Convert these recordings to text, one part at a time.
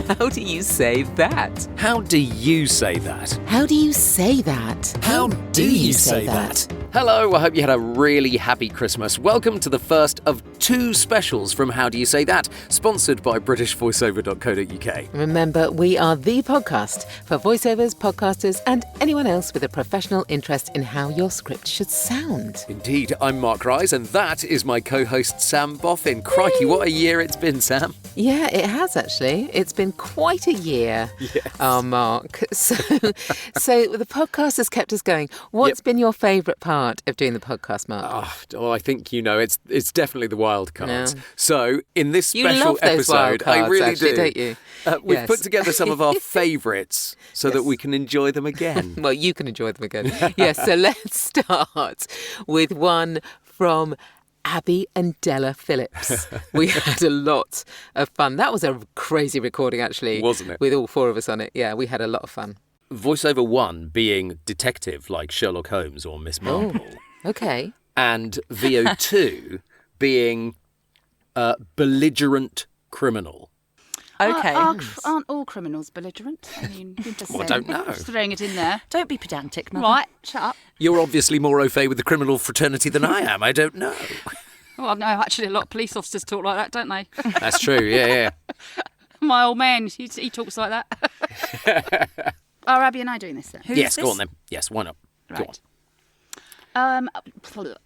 How do you say that? How do you say that? How do you say that? How do you say that? Hello, I hope you had a really happy Christmas. Welcome to the first of 2 specials from How Do You Say That, sponsored by BritishVoiceover.co.uk. Remember, we are the podcast for voiceovers, podcasters, and anyone else with a professional interest in how your script should sound. Indeed, I'm Mark Rise, and that is my co-host Sam Boffin. Crikey, what a year it's been, Sam. Yeah, it has actually. It's been quite a year, Mark. So the podcast has kept us going. What's been your favourite part of doing the podcast, Mark? Oh, I think you know it's definitely the Wildcards. Yeah. So in this You special love those episode, Wildcards, I really actually, do. don't you? We've Yes. put together some of our favourites so that we can enjoy them again. Well, you can enjoy them again. Yes, so let's start with one from Abby and Della Phillips. We had a lot of fun. That was a crazy recording, actually. Wasn't it? With all 4 of us on it. Yeah, we had a lot of fun. Voiceover 1 being detective like Sherlock Holmes or Miss Marple. Okay. And VO2 being belligerent criminal. Okay. Aren't all criminals belligerent? I mean, you're just Well, I saying, don't know. just throwing it in there. Don't be pedantic, Mother. Right, shut up. You're obviously more au fait with the criminal fraternity than I am. I don't know. Well, no, actually, a lot of police officers talk like that, don't they? That's true, yeah. My old man, he talks like that. Are Abby and I doing this then? Who's Yes, this? go on then. Yes, why not? Go on. Right.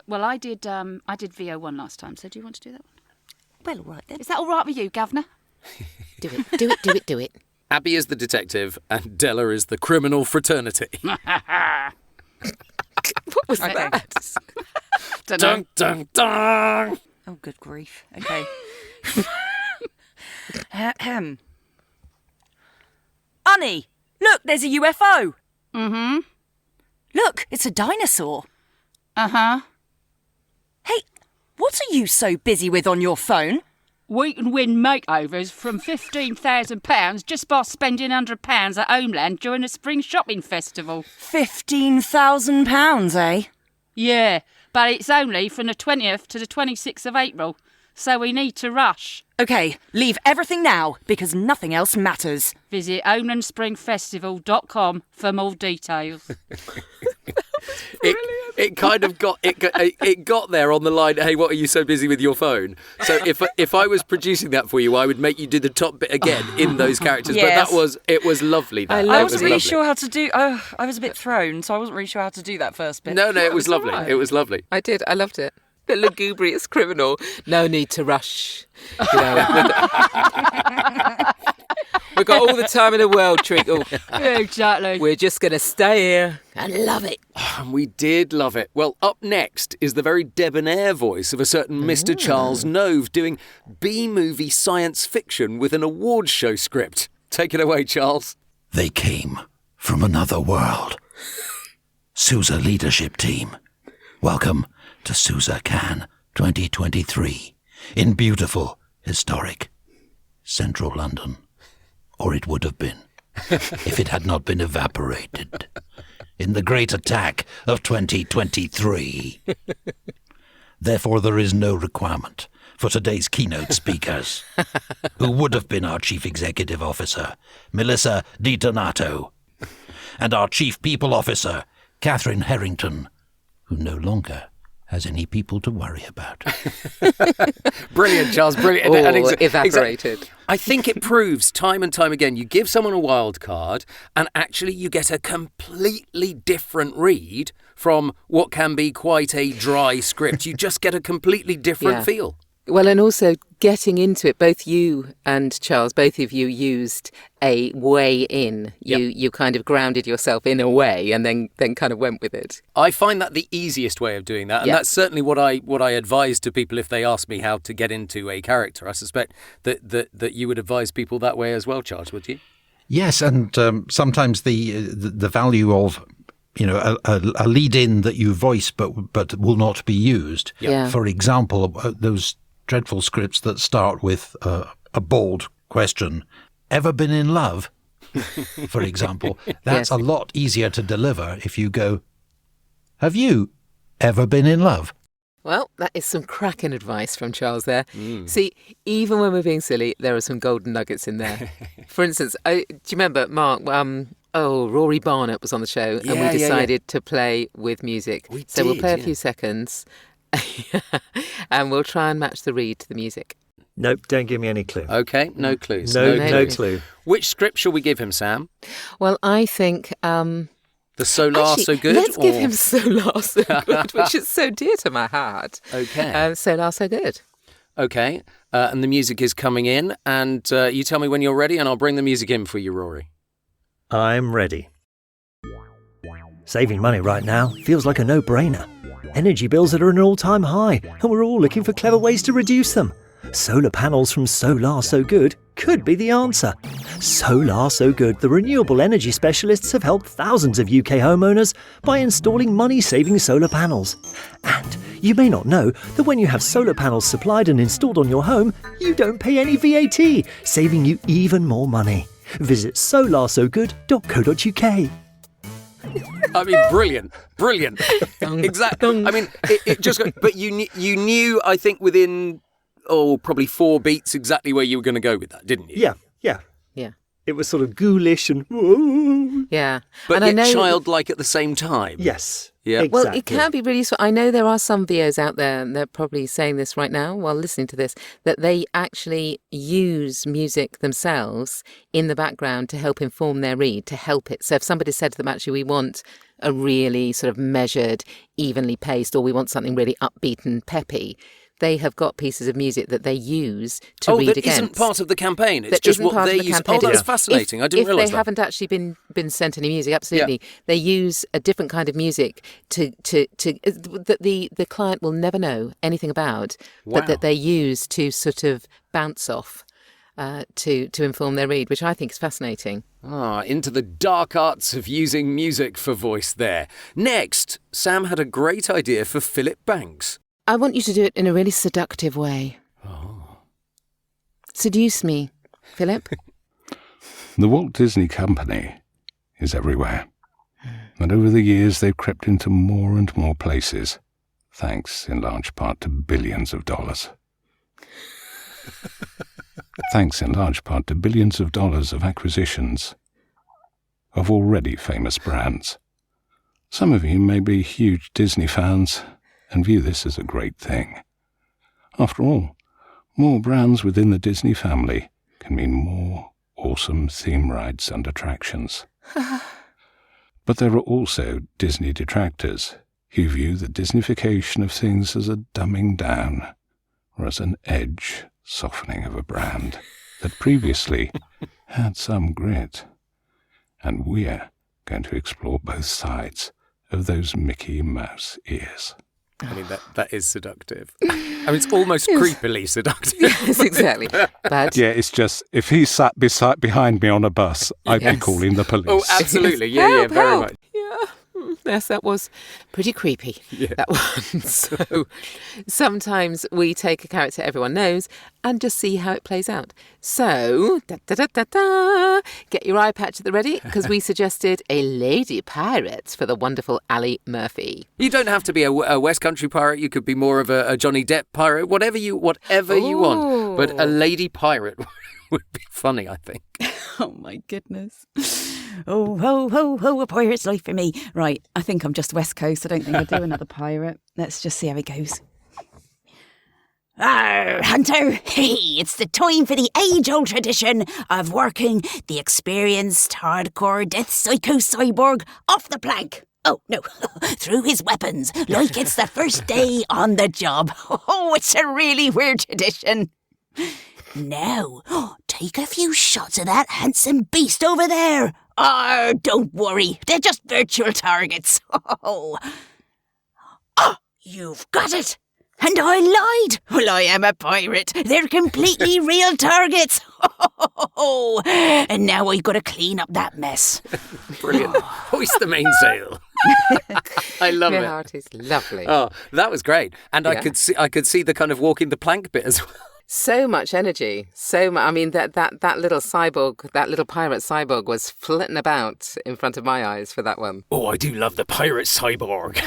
Well, I did VO1 last time, so do you want to do that one? Well, all right then. Is that all right with you, Governor? Do it. Abby is the detective and Della is the criminal fraternity. What was that? Don't know. Dun, dun, dun. Oh, good grief. Okay. Ahem. Honey, look, there's a UFO. Mm-hmm. Look, it's a dinosaur. Uh-huh. Hey, what are you so busy with on your phone? We can win makeovers from £15,000 just by spending £100 at Homeland during the Spring Shopping Festival. £15,000, eh? Yeah, but it's only from the 20th to the 26th of April, so we need to rush. Okay, leave everything now, because nothing else matters. Visit homelandspringfestival.com for more details. It kind of got it got there on the line. Hey, what are you so busy with your phone? So if I was producing that for you, I would make you do the top bit again in those characters. Yes. But it was lovely. That I I It wasn't was really lovely. sure how to do... Oh, I was a bit thrown, so I wasn't really sure how to do that first bit. No, it was all lovely. right. It was lovely. I did. I loved it. The lugubrious criminal. No need to rush. You know, we've got all the time in the world, Treacle. Exactly. We're just going to stay here and love it. And we did love it. Well, up next is the very debonair voice of a certain Mr. Charles Nove doing B-movie science fiction with an awards show script. Take it away, Charles. They came from another world. Sousa Leadership Team. Welcome to Sousa Cannes 2023 in beautiful, historic central London. Or it would have been, if it had not been evaporated in the great attack of 2023. Therefore, there is no requirement for today's keynote speakers, who would have been our Chief Executive Officer, Melissa DiDonato, and our Chief People Officer, Catherine Harrington, who no longer has any people to worry about. Brilliant, Charles, brilliant. All And evaporated. I think it proves time and time again, you give someone a wild card and actually you get a completely different read from what can be quite a dry script. You just get a completely different Yeah. feel. Well, and also getting into it, both you and Charles, both of you used a way in. You kind of grounded yourself in a way and then kind of went with it. I find that the easiest way of doing that, and Yeah. that's certainly what I advise to people if they ask me how to get into a character. I suspect that you would advise people that way as well, Charles, would you? Yes, and sometimes the value of a lead-in that you voice but will not be used. Yeah. For example, those dreadful scripts that start with a bold question, ever been in love? For example, that's Yes. a lot easier to deliver if you go, have you ever been in love? Well, that is some cracking advice from Charles there. See, even when we're being silly, there are some golden nuggets in there. For instance, do you remember, Mark? Rory Barnett was on the show, and Yeah, we decided to play with music. We we'll did, play a yeah. few seconds, and we'll try and match the read to the music. Nope, don't give me any clue. Okay, no clues. No clue. Which script shall we give him, Sam? Well, I think The So La actually, So Good? let's give him So La So Good, which is so dear to my heart. Okay. So La So Good. Okay, and the music is coming in, and you tell me when you're ready, and I'll bring the music in for you, Rory. I'm ready. Saving money right now feels like a no-brainer. Energy bills are at an all-time high, and we're all looking for clever ways to reduce them. Solar panels from Solar So Good could be the answer. Solar So Good, the renewable energy specialists, have helped thousands of UK homeowners by installing money-saving solar panels. And you may not know that when you have solar panels supplied and installed on your home, you don't pay any VAT, saving you even more money. Visit solarsogood.co.uk. I mean, brilliant. Exactly. I mean, it just. But you knew, I think, within probably 4 beats exactly where you were going to go with that, didn't you? Yeah. Yeah. It was sort of ghoulish and... Yeah. But and yet childlike at the same time. Yes. Yeah. Exactly. Well, it can be really useful. I know there are some VOs out there, and they're probably saying this right now while listening to this, that they actually use music themselves in the background to help inform their read, to help it. So if somebody said to them, actually, we want a really sort of measured, evenly paced, or we want something really upbeat and peppy, they have got pieces of music that they use to read that against. isn't part of the campaign. It's That just isn't what part they of the use. campaign. Oh, that's Yeah. fascinating. I didn't realise If they that. haven't actually been sent any music, absolutely, they use a different kind of music that the client will never know anything about, but that they use to sort of bounce off. To inform their read, which I think is fascinating. Into the dark arts of using music for voice there. Next, Sam had a great idea for Philip Banks. I want you to do it in a really seductive way. Seduce me, Philip. The Walt Disney Company is everywhere. And over the years they've crept into more and more places, thanks in large part to billions of dollars. Thanks in large part to billions of dollars of acquisitions of already famous brands. Some of you may be huge Disney fans and view this as a great thing. After all, more brands within the Disney family can mean more awesome theme rides and attractions. But there are also Disney detractors who view the Disneyfication of things as a dumbing down or as an edge softening of a brand that previously had some grit. And we're going to explore both sides of those Mickey Mouse ears. I mean, that is seductive. I mean, it's almost creepily seductive. Yes, exactly. But Yeah, it's just, if he sat behind me on a bus, I'd be calling the police. Oh, absolutely. Yeah, Help, very help. much. Yeah. Yes, that was pretty creepy, that one. So sometimes we take a character everyone knows and just see how it plays out. So, get your eye patch at the ready, because we suggested a lady pirate for the wonderful Ali Murphy. You don't have to be a West Country pirate. You could be more of a Johnny Depp pirate, whatever you want. But a lady pirate would be funny, I think. Oh, my goodness. Oh, ho, ho, ho, a pirate's life for me. Right, I think I'm just West Coast. I don't think I'll do another pirate. Let's just see how it goes. Arr, Hunter! Hey, it's the time for the age-old tradition of working the experienced hardcore death psycho cyborg off the plank. Oh, no, through his weapons, like it's the first day on the job. Oh, it's a really weird tradition. Now, take a few shots of that handsome beast over there. Oh, don't worry, they're just virtual targets. Oh, you've got it. And I lied. Well, I am a pirate. They're completely real targets. Oh, and now I've got to clean up that mess. Brilliant. Hoist the mainsail. I love Your it. heart is lovely. Oh, that was great. And Yeah. I could see the kind of walking the plank bit as well. So much energy, so much. I mean, that little cyborg, that little pirate cyborg was flitting about in front of my eyes for that one. Oh, I do love the pirate cyborg.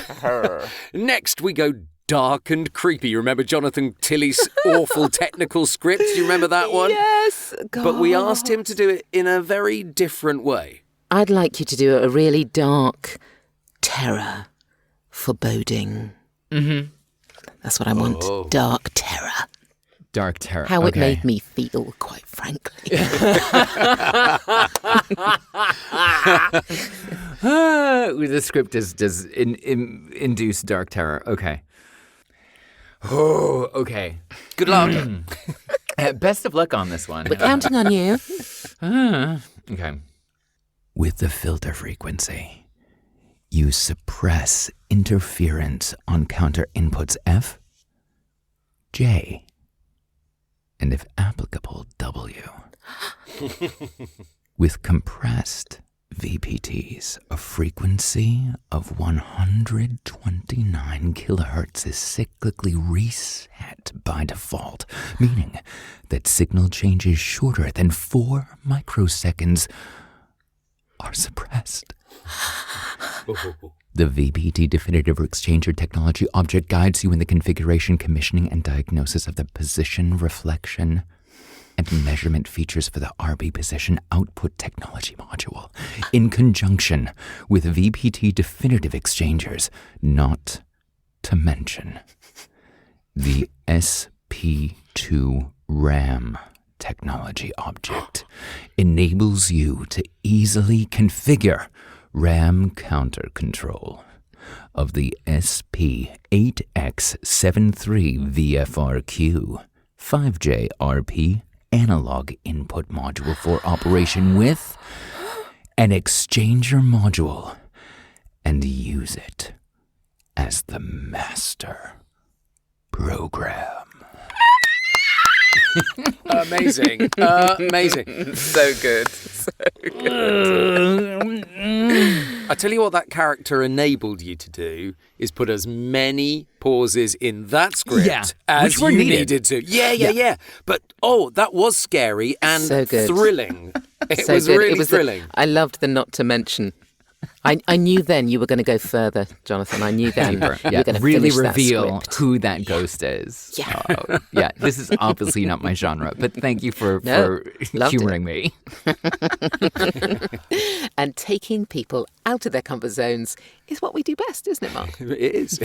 Next, we go dark and creepy. You remember Jonathan Tilley's awful technical script? Do you remember that one? Yes. God. But we asked him to do it in a very different way. I'd like you to do a really dark terror, foreboding. Mm-hmm. That's what I want. Oh. Dark terror. Dark terror. How it Okay. made me feel, quite frankly. The script does induce dark terror. Okay. Oh, okay. Good luck. Best of luck on this one. We're counting on you. Okay. With the filter frequency, you suppress interference on counter inputs F, J, and if applicable, W. With compressed VPTs, a frequency of 129 kilohertz is cyclically reset by default, meaning that signal changes shorter than 4 microseconds are suppressed. The VPT Definitive Exchanger technology object guides you in the configuration, commissioning, and diagnosis of the position, reflection, and measurement features for the RB Position Output Technology module, in conjunction with VPT Definitive Exchangers, not to mention the SP2 RAM technology object enables you to easily configure RAM counter control of the SP8X73 VFRQ 5J-RP analog input module for operation with an exchanger module, and use it as the master program. Amazing. Amazing. So good. I tell you what that character enabled you to do is put as many pauses in that script as which were you needed. needed to. Yeah. But, that was scary and So good. thrilling. It So was good. really thrilling. I loved the not to mention. I knew then you were going to go further, Jonathan. I knew then you were going to really finish that reveal script. who that ghost is. Yeah. Yeah, this is obviously not my genre, but thank you for loved humoring me. And taking people out of their comfort zones is what we do best, isn't it, Mark? It is.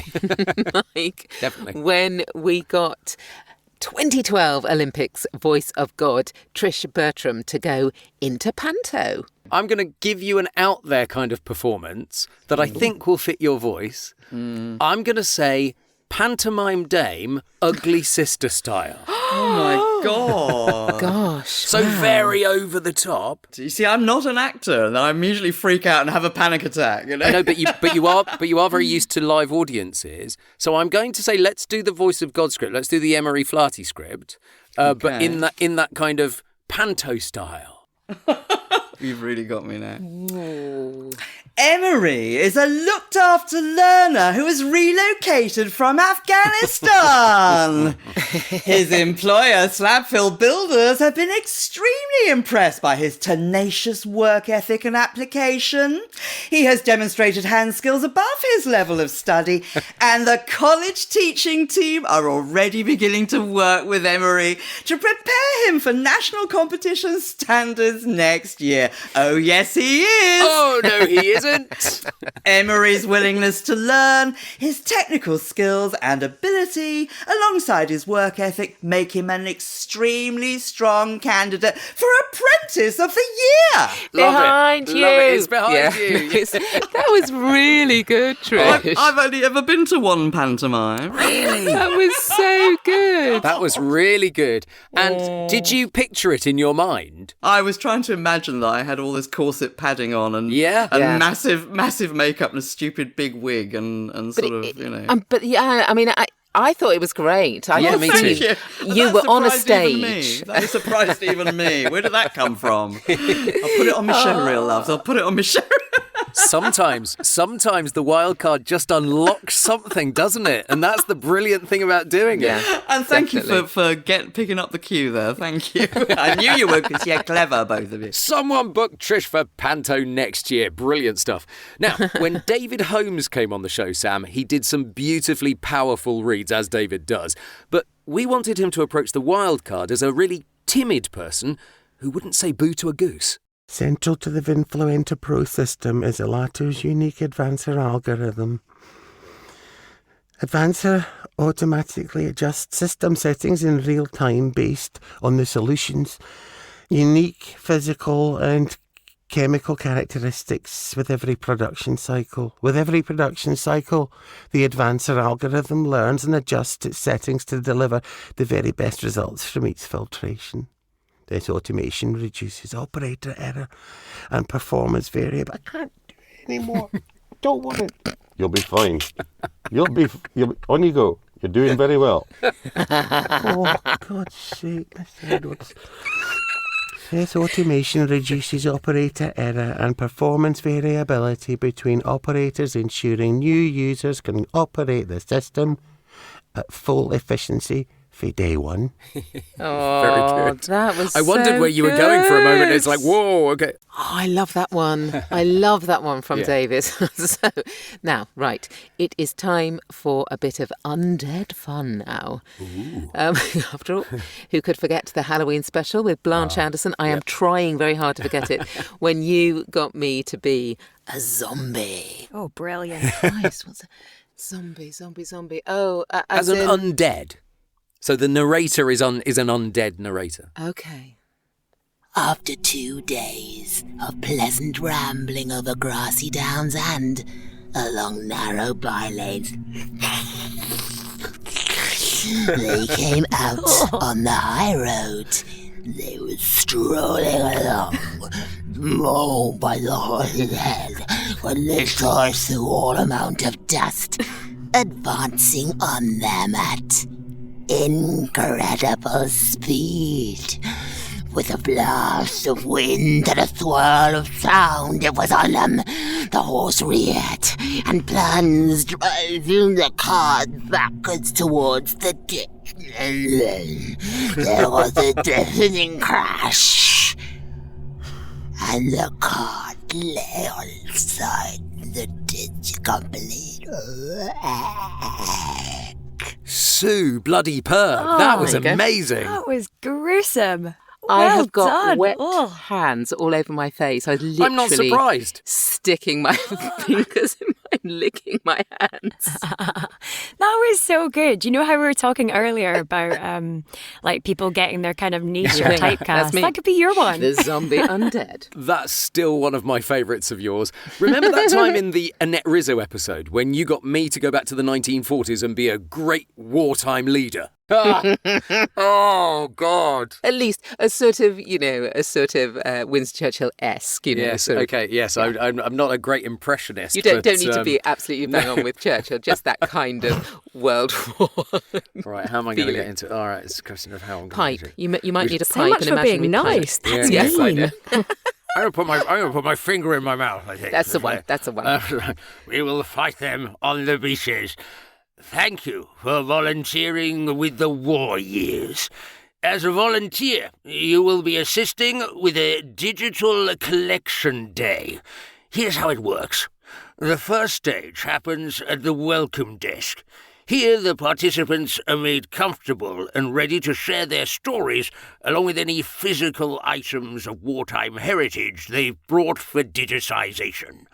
Like Definitely. when we got 2012 Olympics Voice of God, Trish Bertram, to go into panto. I'm going to give you an out there kind of performance that I think will fit your voice. I'm going to say pantomime dame, ugly sister style. Oh my god. Gosh. So very over the top. You see, I'm not an actor, and I usually freak out and have a panic attack. You know? I know, but you are very used to live audiences. So I'm going to say, let's do the Voice of God script. Let's do the Emery Flaherty script, but in that kind of panto style. You've really got me now. Emery is a looked-after learner who has relocated from Afghanistan. His employer, Slabfield Builders, have been extremely impressed by his tenacious work ethic and application. He has demonstrated hand skills above his level of study, and the college teaching team are already beginning to work with Emery to prepare him for national competition standards next year. Oh, yes, he is. Oh, no, he isn't. Emery's willingness to learn, his technical skills and ability, alongside his work ethic, make him an extremely strong candidate for Apprentice of the Year. Behind you. Love it. It's behind you. That was really good, Trish. I've only ever been to one pantomime. That was so good. That was really good. And did you picture it in your mind? I was trying to imagine that I had all this corset padding on and massive makeup and a stupid big wig and But yeah, I mean, I thought it was great. I thought me too. You were on a stage. That surprised even me. Where did that come from? I'll put it on my show reel, loves. I'll put it on my show reel. Sometimes the wild card just unlocks something, doesn't it? And that's the brilliant thing about doing it. And thank you for picking up the cue there. Thank you. I knew you would because you're clever, both of you. Someone book Trish for Panto next year. Brilliant stuff. Now, when David Holmes came on the show, Sam, he did some beautifully powerful reads, as David does. But we wanted him to approach the wild card as a really timid person who wouldn't say boo to a goose. Central to the Vinfluenza Pro system is Elato's unique Advancer algorithm. Advancer automatically adjusts system settings in real time based on the solution's unique physical and chemical characteristics with every production cycle. With every production cycle, the Advancer algorithm learns and adjusts its settings to deliver the very best results from each filtration. This automation reduces operator error and performance variable. I can't do it anymore. Don't want it. You'll be fine. You'll be on you go. You're doing very well. Oh, God's sake. This automation reduces operator error and performance variability between operators, ensuring new users can operate the system at full efficiency for day one. Oh, very good. That was I wondered so where you were going for a moment. It's like, whoa, okay. Oh, I love that one. I love that one from David. So, now, right, it is time for a bit of undead fun now. After all, who could forget the Halloween special with Blanche Anderson? I am trying very hard to forget it. When you got me to be a zombie. Oh, brilliant. Christ, what's a zombie? Oh, As an undead. So the narrator is an undead narrator. Okay. After 2 days of pleasant rambling over grassy downs and along narrow bylanes, they came out on the high road. They were strolling along, mauled by the horse's head, when they saw a small amount of dust advancing on them at incredible speed. With a blast of wind and a swirl of sound, it was on them. The horse reared and plunged, driving the cart backwards towards the ditch. And then there was a deafening crash, and the cart lay on its side in the ditch, complete wreck. Sue bloody Perg. That was amazing. That was gruesome. I Well have got done. wet Oh. hands all over my face. I was literally I'm not surprised. sticking my fingers in mine, licking my hands. That was so good. You know how we were talking earlier about like people getting their kind of niche or That's typecast? me. That could be your one. The zombie undead. That's still one of my favourites of yours. Remember that time in the Annette Rizzo episode when you got me to go back to the 1940s and be a great wartime leader? Oh, God. At least a sort of Winston Churchill-esque, Yes, sort of. okay, yes. I'm not a great impressionist. You don't but, need to be absolutely bang on with Churchill, just that kind of World War. Right, how am I going to get into it? All right, it's a question of how I'm going Pipe. to do it. You might need a So pipe. much and for being imaginary nice. pipe. That's Yes, I mean. know. I'm going to put my finger in my mouth, I think. That's the one. That's the one. We will fight them on the beaches. Thank you for volunteering with the war years. As a volunteer, you will be assisting with a digital collection day. Here's how it works. The first stage happens at the welcome desk. Here, the participants are made comfortable and ready to share their stories, along with any physical items of wartime heritage they've brought for digitization.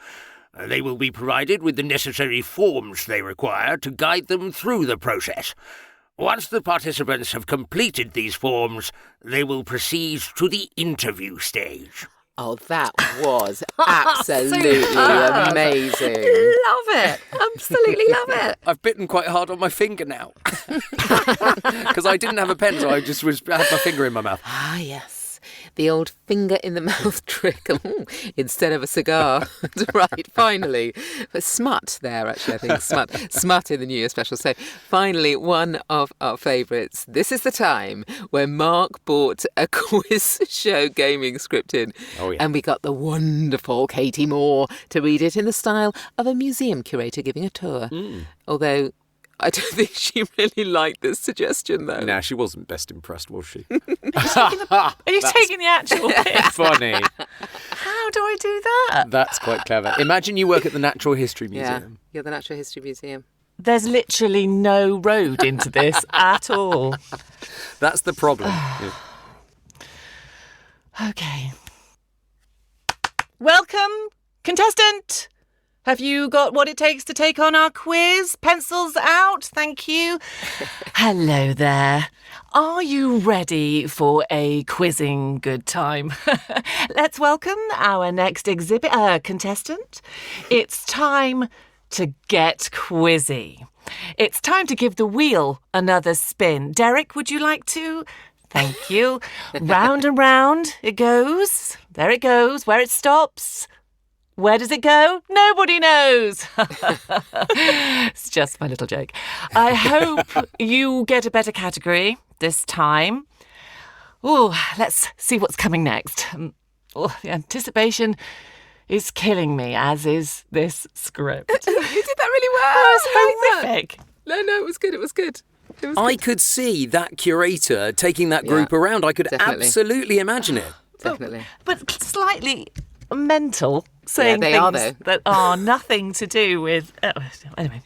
They will be provided with the necessary forms they require to guide them through the process. Once the participants have completed these forms, they will proceed to the interview stage. Oh, that was absolutely amazing. Love it. Absolutely love it. I've bitten quite hard on my finger now. Because I didn't have a pen, so I just had my finger in my mouth. Ah, yes. the old finger in the mouth trick instead of a cigar. Right, finally. But smut there, actually, I think. Smut in the New Year special. So finally, one of our favourites. This is the time when Mark bought a quiz show gaming script in. Oh, yeah. And we got the wonderful Katie Moore to read it in the style of a museum curator giving a tour. Although I don't think she really liked this suggestion, though. Nah, she wasn't best impressed, was she? Are you taking the actual piss? Funny. How do I do that? That's quite clever. Imagine you work at the Natural History Museum. Yeah, the Natural History Museum. There's literally no road into this at all. That's the problem. Yeah. Okay. Welcome, contestant. Have you got what it takes to take on our quiz? Pencils out, thank you. Hello there. Are you ready for a quizzing good time? Let's welcome our next contestant. It's time to get quizzy. It's time to give the wheel another spin. Derek, would you like to? Thank you. Round and round it goes. There it goes. Where it stops. Where does it go? Nobody knows. It's just my little joke. I hope you get a better category this time. Oh, let's see what's coming next. Oh, the anticipation is killing me, as is this script. You did that really well. Oh, it's horrific. No, it was good. It was good. I could see that curator taking that group around. I could absolutely imagine it. Definitely. But slightly mental, saying things that are nothing to do with... anyway.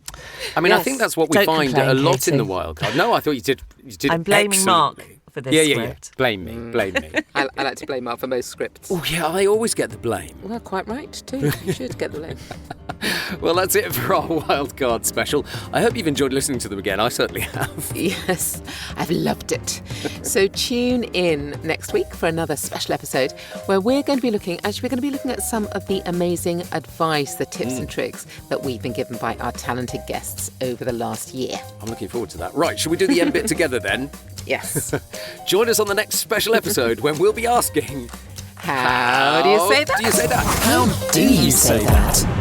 I mean, I think that's what we find a lot Katie. in the wildcard. No, I thought you did I'm blaming Mark excellently. for this script. Blame me. I like to blame Mark for most scripts. Oh, yeah, I always get the blame. Well, quite right, too. You should get the blame. Well, that's it for our Wildcard Special. I hope you've enjoyed listening to them again. I certainly have. Yes, I've loved it. So tune in next week for another special episode where we're going to be looking at some of the amazing advice, the tips and tricks that we've been given by our talented guests over the last year. I'm looking forward to that. Right, shall we do the end bit together then? Yes. Join us on the next special episode when we'll be asking... How do you say that? How do you say that? How do you say that?